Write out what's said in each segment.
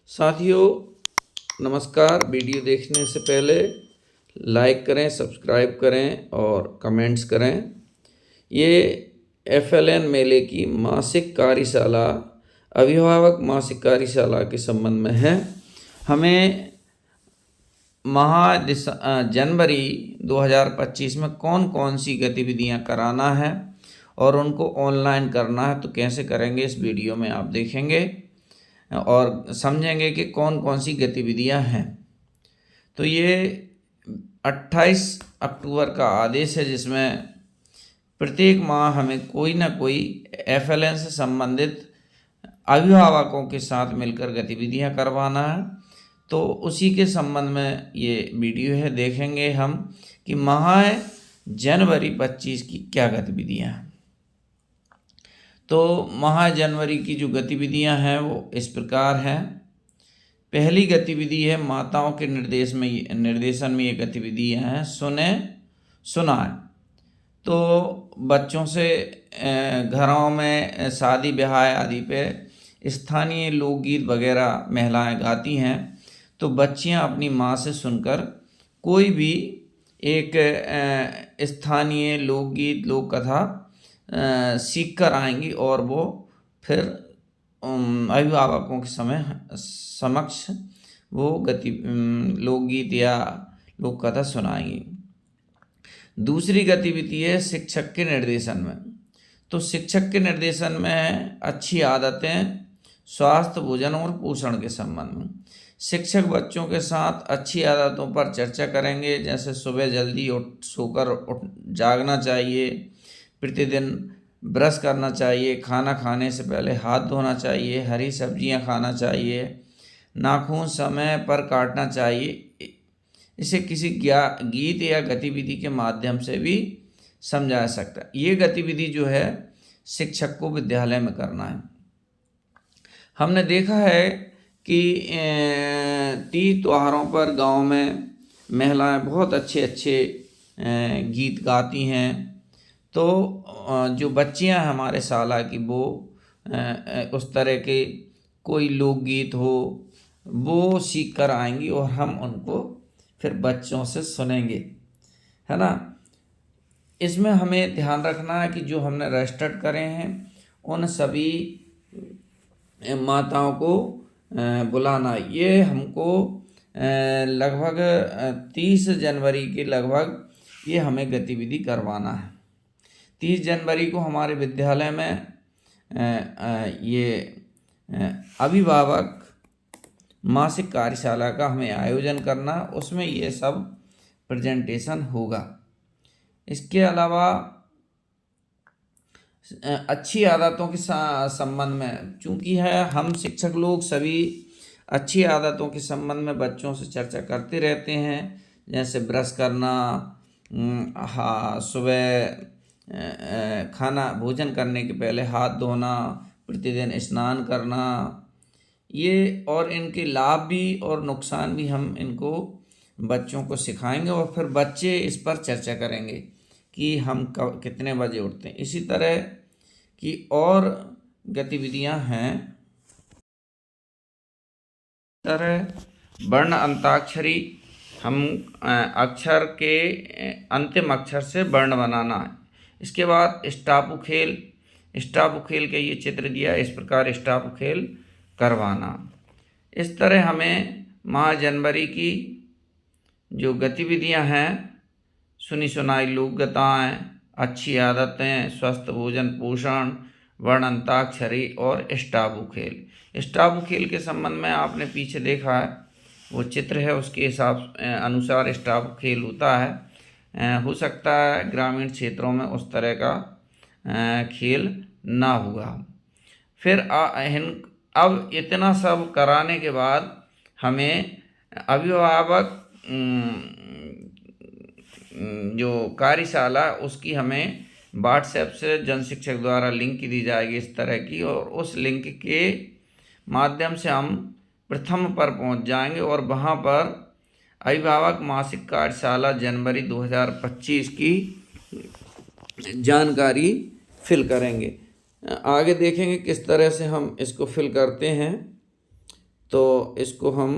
साथियों नमस्कार। वीडियो देखने से पहले लाइक करें, सब्सक्राइब करें और कमेंट्स करें। ये FLN मेले की मासिक कार्यशाला, अभिभावक मासिक कार्यशाला के संबंध में है। हमें जनवरी 2025 में कौन कौन सी गतिविधियां कराना है और उनको ऑनलाइन करना है, तो कैसे करेंगे इस वीडियो में आप देखेंगे और समझेंगे कि कौन कौन सी गतिविधियां हैं। तो ये 28 अक्टूबर का आदेश है, जिसमें प्रत्येक माह हमें कोई ना कोई FLN से संबंधित अभिभावकों के साथ मिलकर गतिविधियां करवाना है। तो उसी के संबंध में ये वीडियो है। देखेंगे हम कि माह जनवरी 25 की क्या गतिविधियां हैं। तो माह जनवरी की जो गतिविधियां हैं वो इस प्रकार हैं। पहली गतिविधि है माताओं के निर्देशन में ये गतिविधियां हैं सुने सुनाए। तो बच्चों से घरों में शादी ब्याह आदि पे स्थानीय लोकगीत वगैरह महिलाएं गाती हैं, तो बच्चियां अपनी माँ से सुनकर कोई भी एक स्थानीय लोकगीत लोक कथा सीख कर आएंगी और वो फिर अभिभावकों के समक्ष वो लोकगीत या लोक कथा सुनाएंगी। दूसरी गतिविधि है शिक्षक के निर्देशन में। तो शिक्षक के निर्देशन में अच्छी आदतें, स्वास्थ्य, भोजन और पोषण के संबंध में शिक्षक बच्चों के साथ अच्छी आदतों पर चर्चा करेंगे, जैसे सुबह जल्दी सोकर जागना चाहिए, प्रतिदिन ब्रश करना चाहिए, खाना खाने से पहले हाथ धोना चाहिए, हरी सब्जियां खाना चाहिए, नाखून समय पर काटना चाहिए। इसे किसी गीत या गतिविधि के माध्यम से भी समझा सकता है। ये गतिविधि जो है शिक्षक को विद्यालय में करना है। हमने देखा है कि तीज त्योहारों पर गांव में महिलाएं बहुत अच्छे अच्छे गीत गाती हैं। तो जो बच्चियां हमारे शाला की वो उस तरह के कोई लोकगीत हो वो सीख कर आएंगी और हम उनको फिर बच्चों से सुनेंगे, है ना। इसमें हमें ध्यान रखना है कि जो हमने रजिस्टर्ड करे हैं उन सभी माताओं को बुलाना। ये हमको लगभग 30 जनवरी के लगभग ये हमें गतिविधि करवाना है। 30 जनवरी को हमारे विद्यालय में ये अभिभावक मासिक कार्यशाला का हमें आयोजन करना, उसमें ये सब प्रेजेंटेशन होगा। इसके अलावा अच्छी आदतों के संबंध में, चूँकि है हम शिक्षक लोग सभी अच्छी आदतों के संबंध में बच्चों से चर्चा करते रहते हैं, जैसे ब्रश करना, सुबह खाना भोजन करने के पहले हाथ धोना, प्रतिदिन स्नान करना, ये और इनके लाभ भी और नुकसान भी हम इनको बच्चों को सिखाएंगे और फिर बच्चे इस पर चर्चा करेंगे कि हम कितने बजे उठते हैं। इसी तरह की और गतिविधियां हैं। तरह वर्ण अंताक्षरी, हम अक्षर के अंतिम अक्षर से वर्ण बनाना है। इसके बाद स्टापू खेल के ये चित्र दिया, इस प्रकार स्टापू खेल करवाना। इस तरह हमें माह जनवरी की जो गतिविधियां हैं, सुनी सुनाई लोकगाथाएं, अच्छी आदतें, स्वस्थ भोजन पोषण, वर्ण अंताक्षरी और स्टापू खेल के संबंध में आपने पीछे देखा है वो चित्र है, उसके हिसाब अनुसार स्टापू खेल होता है। हो सकता है ग्रामीण क्षेत्रों में उस तरह का खेल ना हुआ। फिर अब इतना सब कराने के बाद हमें अभिभावक जो कार्यशाला उसकी हमें व्हाट्सएप से जन शिक्षक द्वारा लिंक दी जाएगी इस तरह की, और उस लिंक के माध्यम से हम प्रथम पर पहुंच जाएंगे और वहां पर अभिभावक मासिक कार्यशाला जनवरी 2025 की जानकारी फिल करेंगे। आगे देखेंगे किस तरह से हम इसको फिल करते हैं। तो इसको हम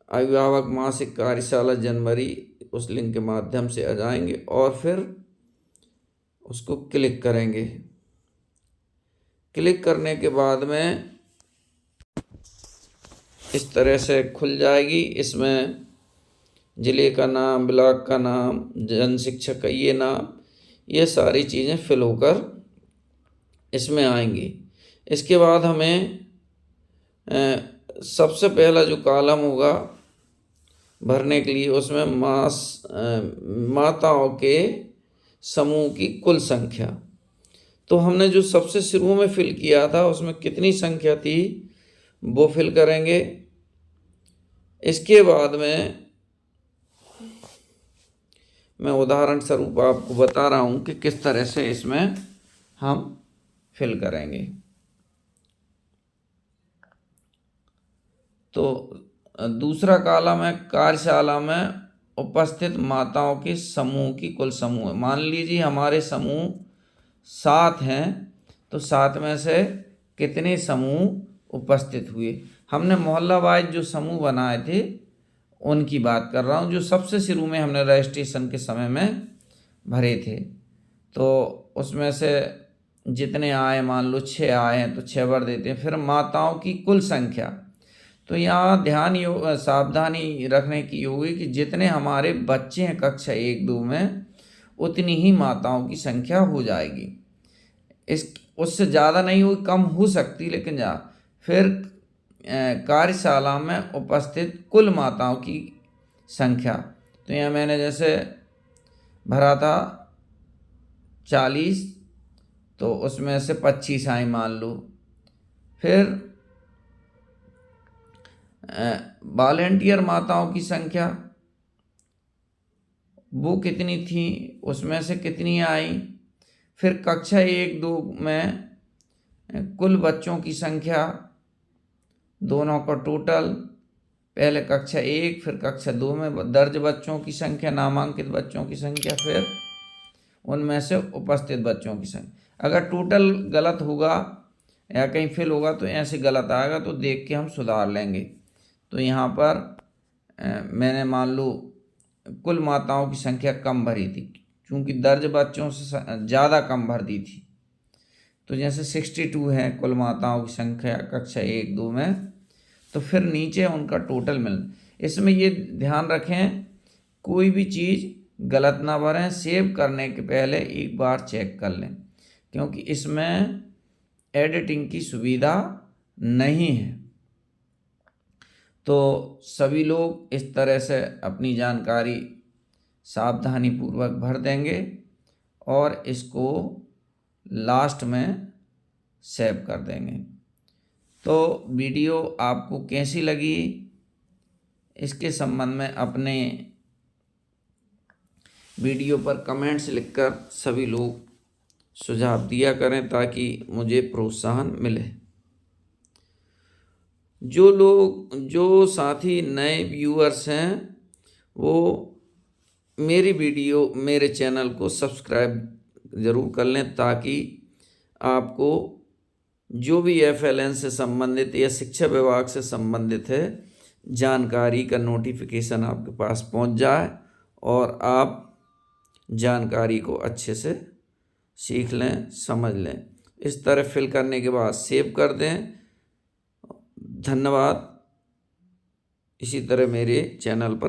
अभिभावक मासिक कार्यशाला जनवरी उस लिंक के माध्यम से आ जाएंगे और फिर उसको क्लिक करेंगे। क्लिक करने के बाद में इस तरह से खुल जाएगी। इसमें ज़िले का नाम, ब्लॉक का नाम, जन शिक्षक का ये नाम, ये सारी चीज़ें फिल होकर इसमें आएंगी। इसके बाद हमें सबसे पहला जो कॉलम होगा भरने के लिए, उसमें माताओं के समूह की कुल संख्या। तो हमने जो सबसे शुरू में फिल किया था उसमें कितनी संख्या थी वो फिल करेंगे। इसके बाद में मैं उदाहरण स्वरूप आपको बता रहा हूँ कि किस तरह से इसमें हम फिल करेंगे। तो दूसरा कॉलम है कार्यशाला में उपस्थित माताओं के समूह की कुल समूह। मान लीजिए हमारे समूह 7 हैं, तो 7 में से कितने समूह उपस्थित हुए। हमने मोहल्ला वाइज जो समूह बनाए थे उनकी बात कर रहा हूँ, जो सबसे शुरू में हमने रजिस्ट्रेशन के समय में भरे थे। तो उसमें से जितने आए, मान लो 6 आए हैं तो 6 भर देते हैं। फिर माताओं की कुल संख्या, तो यहाँ सावधानी रखने की होगी कि जितने हमारे बच्चे हैं कक्षा 1-2 में उतनी ही माताओं की संख्या हो जाएगी। उससे ज़्यादा नहीं हो, कम हो सकती, लेकिन फिर कार्यशाला में उपस्थित कुल माताओं की संख्या, तो यहाँ मैंने जैसे भरा था 40, तो उसमें से 25 आई मान लो। फिर वॉलेंटियर माताओं की संख्या वो कितनी थी, उसमें से कितनी आई। फिर कक्षा 1-2 में कुल बच्चों की संख्या, दोनों का टोटल, पहले कक्षा 1 फिर कक्षा 2 में दर्ज बच्चों की संख्या, नामांकित बच्चों की संख्या, फिर उनमें से उपस्थित बच्चों की संख्या। अगर टोटल गलत होगा या कहीं फिल होगा तो ऐसे गलत आएगा, तो देख के हम सुधार लेंगे। तो यहाँ पर मैंने मान लो कुल माताओं की संख्या कम भरी थी, क्योंकि दर्ज बच्चों से ज़्यादा कम भर दी थी। तो जैसे 62 है कुल माताओं की संख्या कक्षा 1-2 में, तो फिर नीचे उनका टोटल मिल। इसमें ये ध्यान रखें कोई भी चीज़ गलत ना भरें, सेव करने के पहले एक बार चेक कर लें, क्योंकि इसमें एडिटिंग की सुविधा नहीं है। तो सभी लोग इस तरह से अपनी जानकारी सावधानी पूर्वक भर देंगे और इसको लास्ट में सेव कर देंगे। तो वीडियो आपको कैसी लगी, इसके संबंध में अपने वीडियो पर कमेंट्स लिखकर सभी लोग सुझाव दिया करें, ताकि मुझे प्रोत्साहन मिले। जो साथी नए व्यूअर्स हैं वो मेरे चैनल को सब्सक्राइब ज़रूर कर लें, ताकि आपको जो भी FLN से संबंधित या शिक्षा विभाग से संबंधित है जानकारी का नोटिफिकेशन आपके पास पहुंच जाए और आप जानकारी को अच्छे से सीख लें, समझ लें। इस तरह फिल करने के बाद सेव कर दें। धन्यवाद। इसी तरह मेरे चैनल पर